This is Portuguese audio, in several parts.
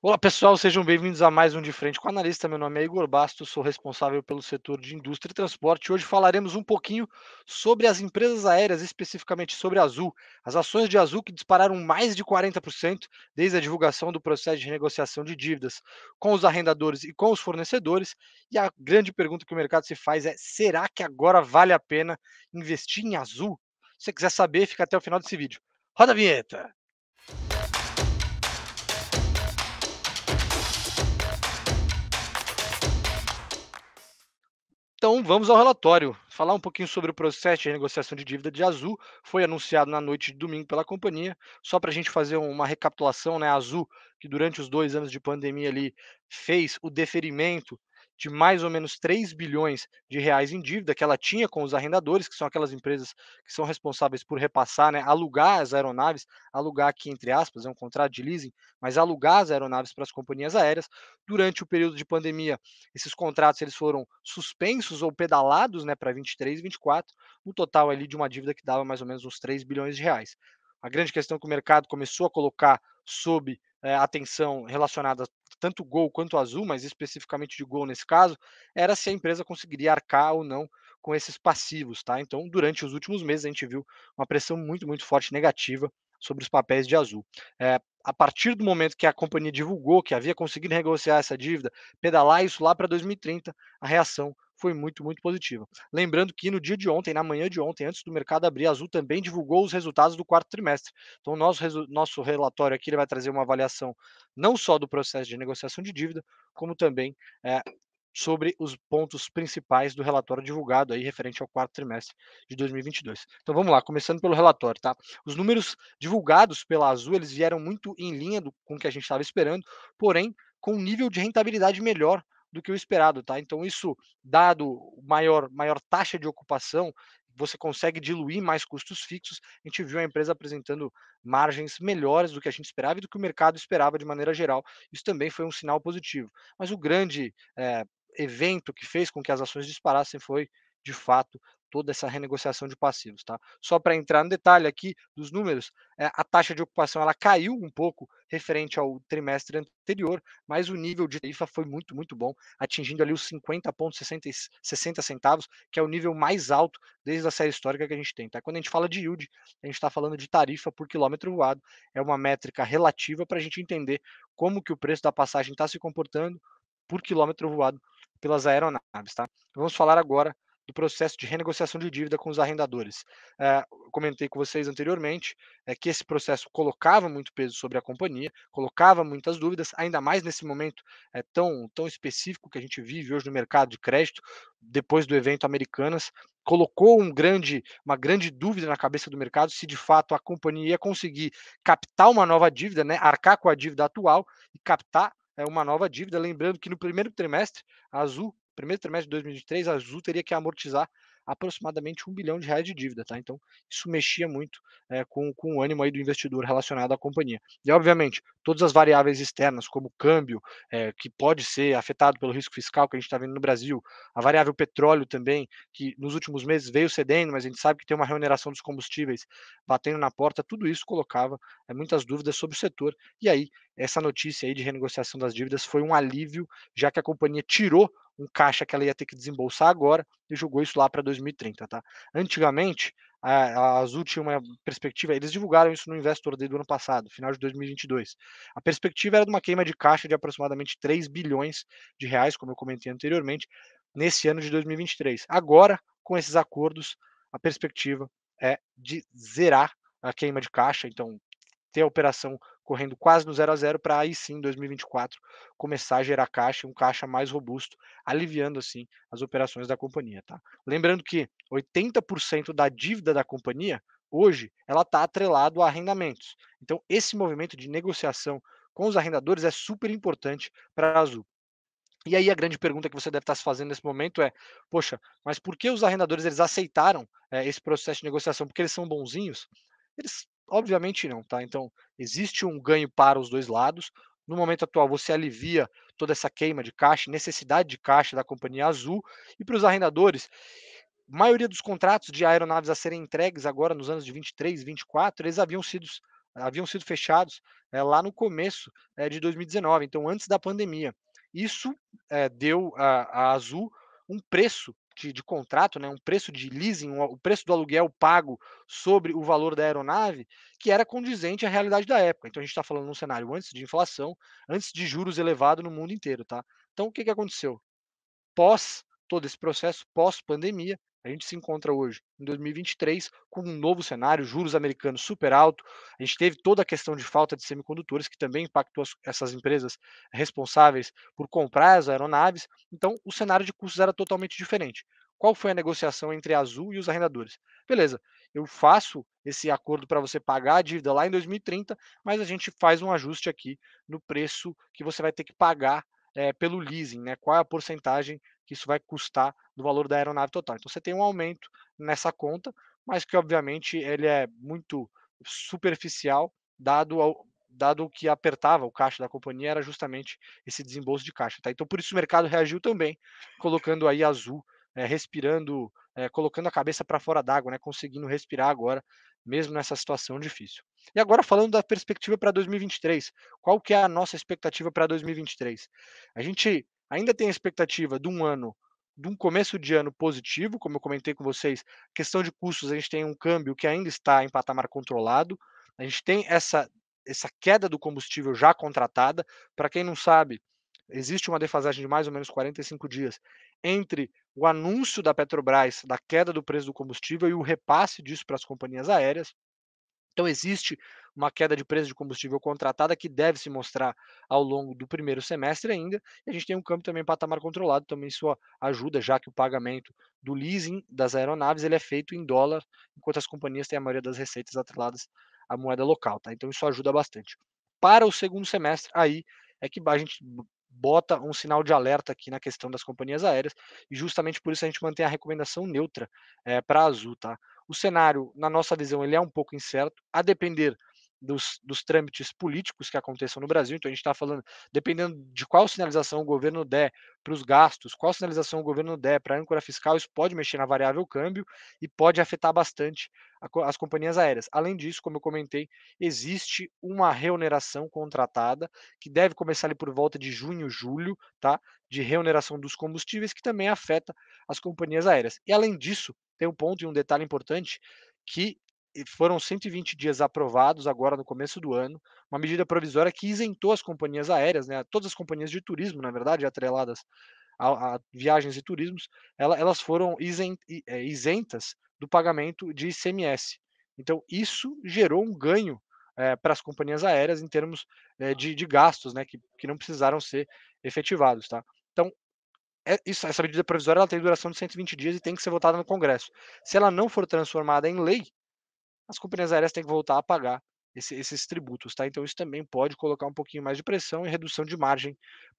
Olá pessoal, sejam bem-vindos a mais um De Frente com o Analista. Meu nome é Igor Bastos, sou responsável pelo setor de indústria e transporte. Hoje falaremos um pouquinho sobre as empresas aéreas, especificamente sobre a Azul. As ações de Azul que dispararam mais de 40% desde a divulgação do processo de renegociação de dívidas com os arrendadores e com os fornecedores. E a grande pergunta que o mercado se faz é: será que agora vale a pena investir em Azul? Se você quiser saber, fica até o final desse vídeo. Roda a vinheta! Então, vamos ao relatório. Falar um pouquinho sobre o processo de renegociação de dívida de Azul. Foi anunciado na noite de domingo pela companhia. Só para a gente fazer uma recapitulação, né? A Azul, que durante os 2 anos de pandemia ali fez o deferimento de mais ou menos 3 bilhões de reais em dívida que ela tinha com os arrendadores, que são aquelas empresas que são responsáveis por repassar, né, alugar as aeronaves, alugar aqui entre aspas, é um contrato de leasing, mas alugar as aeronaves para as companhias aéreas. Durante o período de pandemia, esses contratos eles foram suspensos ou pedalados, né, para 23 e 24, no total ali de uma dívida que dava mais ou menos uns 3 bilhões de reais. A grande questão que o mercado começou a colocar sob atenção relacionada tanto Gol quanto Azul, mas especificamente de Gol nesse caso, era se a empresa conseguiria arcar ou não com esses passivos, tá? Então, durante os últimos meses a gente viu uma pressão muito, muito forte negativa sobre os papéis de Azul. A partir do momento que a companhia divulgou que havia conseguido negociar essa dívida, pedalar isso lá para 2030, a reação foi muito, muito positiva. Lembrando que no dia de ontem, na manhã de ontem, antes do mercado abrir, a Azul também divulgou os resultados do quarto trimestre. Então, nosso relatório aqui ele vai trazer uma avaliação não só do processo de negociação de dívida, como também é, sobre os pontos principais do relatório divulgado aí referente ao quarto trimestre de 2022. Então vamos lá, começando pelo relatório, tá? Os números divulgados pela Azul, eles vieram muito em linha com o que a gente estava esperando, porém com um nível de rentabilidade melhor do que o esperado, tá? Então isso, dado maior taxa de ocupação, você consegue diluir mais custos fixos. A gente viu a empresa apresentando margens melhores do que a gente esperava e do que o mercado esperava de maneira geral. Isso também foi um sinal positivo. Mas o grande evento que fez com que as ações disparassem foi, de fato, toda essa renegociação de passivos, tá? Só para entrar no detalhe aqui dos números, a taxa de ocupação ela caiu um pouco referente ao trimestre anterior, mas o nível de tarifa foi muito, muito bom, atingindo ali os 50,60 centavos, que é o nível mais alto desde a série histórica que a gente tem, tá? Quando a gente fala de yield, a gente está falando de tarifa por quilômetro voado, é uma métrica relativa para a gente entender como que o preço da passagem está se comportando por quilômetro voado pelas aeronaves, tá? Vamos falar agora do processo de renegociação de dívida com os arrendadores. Comentei com vocês anteriormente que esse processo colocava muito peso sobre a companhia, colocava muitas dúvidas, ainda mais nesse momento tão específico que a gente vive hoje no mercado de crédito, depois do evento Americanas, colocou uma grande dúvida na cabeça do mercado se de fato a companhia ia conseguir captar uma nova dívida, né, arcar com a dívida atual e captar uma nova dívida. Lembrando que no primeiro trimestre, a Azul, primeiro trimestre de 2023, a Azul teria que amortizar aproximadamente 1 bilhão de reais de dívida, tá? Então, isso mexia muito com o ânimo aí do investidor relacionado à companhia. E, obviamente, todas as variáveis externas, como o câmbio, que pode ser afetado pelo risco fiscal que a gente está vendo no Brasil, a variável petróleo também, que nos últimos meses veio cedendo, mas a gente sabe que tem uma remuneração dos combustíveis batendo na porta, tudo isso colocava muitas dúvidas sobre o setor. E aí, essa notícia aí de renegociação das dívidas foi um alívio, já que a companhia tirou um caixa que ela ia ter que desembolsar agora e jogou isso lá para 2030, tá? Antigamente, a Azul tinha uma perspectiva, eles divulgaram isso no Investor Day do ano passado, final de 2022. A perspectiva era de uma queima de caixa de aproximadamente 3 bilhões de reais, como eu comentei anteriormente, nesse ano de 2023. Agora, com esses acordos, a perspectiva é de zerar a queima de caixa, então ter a operação correndo quase no 0 a 0 para aí sim, em 2024, começar a gerar caixa, um caixa mais robusto, aliviando assim as operações da companhia, tá? Lembrando que 80% da dívida da companhia hoje ela está atrelado a arrendamentos. Então esse movimento de negociação com os arrendadores é super importante para a Azul. E aí a grande pergunta que você deve estar se fazendo nesse momento é: poxa, mas por que os arrendadores eles aceitaram esse processo de negociação? Porque eles são bonzinhos? Eles, obviamente não, tá? Então, existe um ganho para os dois lados. No momento atual, você alivia toda essa queima de caixa, necessidade de caixa da companhia Azul, e para os arrendadores, a maioria dos contratos de aeronaves a serem entregues agora nos anos de 23 e 24, eles haviam sido haviam sido fechados, lá no começo, de 2019, então antes da pandemia. Isso, deu à Azul um preço de contrato, né, um preço de leasing, o preço do aluguel pago sobre o valor da aeronave, que era condizente à realidade da época. Então a gente está falando num cenário antes de inflação, antes de juros elevados no mundo inteiro, tá. Então o que que aconteceu? Pós todo esse processo, pós-pandemia, a gente se encontra hoje, em 2023, com um novo cenário, juros americanos super alto. A gente teve toda a questão de falta de semicondutores, que também impactou essas empresas responsáveis por comprar as aeronaves. Então, o cenário de custos era totalmente diferente. Qual foi a negociação entre a Azul e os arrendadores? Beleza, eu faço esse acordo para você pagar a dívida lá em 2030, mas a gente faz um ajuste aqui no preço que você vai ter que pagar pelo leasing, né? Qual é a porcentagem que isso vai custar do valor da aeronave total. Então você tem um aumento nessa conta, mas que obviamente ele é muito superficial, dado o que apertava o caixa da companhia era justamente esse desembolso de caixa, tá? Então por isso o mercado reagiu também, colocando aí Azul, respirando, colocando a cabeça para fora d'água, né, conseguindo respirar agora, mesmo nessa situação difícil. E agora falando da perspectiva para 2023, qual que é a nossa expectativa para 2023? A gente ainda tem a expectativa de um começo de ano positivo, como eu comentei com vocês, questão de custos, a gente tem um câmbio que ainda está em patamar controlado, a gente tem essa queda do combustível já contratada. Para quem não sabe, existe uma defasagem de mais ou menos 45 dias entre o anúncio da Petrobras da queda do preço do combustível e o repasse disso para as companhias aéreas. Então existe uma queda de preço de combustível contratada que deve se mostrar ao longo do primeiro semestre ainda, e a gente tem um câmbio também em patamar controlado, também isso ajuda, já que o pagamento do leasing das aeronaves ele é feito em dólar, enquanto as companhias têm a maioria das receitas atreladas à moeda local, tá? Então isso ajuda bastante. Para o segundo semestre, aí é que a gente bota um sinal de alerta aqui na questão das companhias aéreas, e justamente por isso a gente mantém a recomendação neutra para a Azul, tá? O cenário, na nossa visão, ele é um pouco incerto, a depender dos trâmites políticos que aconteçam no Brasil. Então, a gente está falando, dependendo de qual sinalização o governo der para os gastos, qual sinalização o governo der para a âncora fiscal, isso pode mexer na variável câmbio e pode afetar bastante as companhias aéreas. Além disso, como eu comentei, existe uma reoneração contratada que deve começar ali por volta de junho, julho, tá? De reoneração dos combustíveis, que também afeta as companhias aéreas. E além disso, tem um ponto e um detalhe importante que foram 120 dias aprovados agora no começo do ano, uma medida provisória que isentou as companhias aéreas, né, todas as companhias de turismo, na verdade, atreladas a viagens e turismos, elas foram isentas do pagamento de ICMS. Então isso gerou um ganho para as companhias aéreas em termos de gastos, né, que não precisaram ser efetivados, tá? Então essa medida provisória ela tem duração de 120 dias e tem que ser votada no Congresso. Se ela não for transformada em lei, as companhias aéreas têm que voltar a pagar esses tributos, tá? Então isso também pode colocar um pouquinho mais de pressão e redução de margem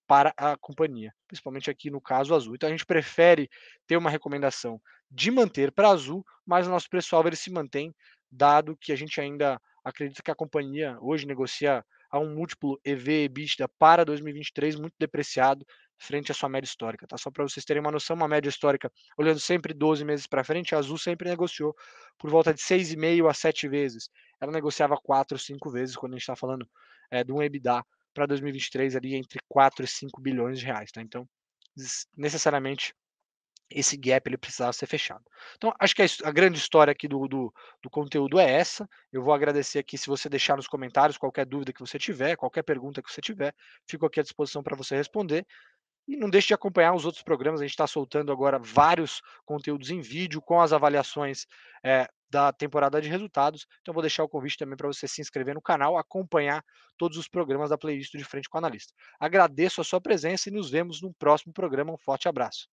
para a companhia, principalmente aqui no caso Azul. Então a gente prefere ter uma recomendação de manter para Azul, mas o nosso preço-alvo ele se mantém, dado que a gente ainda acredita que a companhia hoje negocia a um múltiplo EV/EBITDA para 2023 muito depreciado frente à sua média histórica, tá? Só para vocês terem uma noção, uma média histórica, olhando sempre 12 meses para frente, a Azul sempre negociou por volta de 6,5 a 7 vezes. Ela negociava 4, 5 vezes quando a gente está falando de um EBITDA para 2023 ali entre 4 e 5 bilhões de reais, tá? Então, necessariamente esse gap ele precisava ser fechado. Então, acho que a grande história aqui do conteúdo é essa. Eu vou agradecer aqui se você deixar nos comentários qualquer dúvida que você tiver, qualquer pergunta que você tiver, fico aqui à disposição para você responder. E não deixe de acompanhar os outros programas, a gente está soltando agora vários conteúdos em vídeo com as avaliações da temporada de resultados. Então, vou deixar o convite também para você se inscrever no canal, acompanhar todos os programas da playlist de Frente com o Analista. Agradeço a sua presença e nos vemos no próximo programa. Um forte abraço.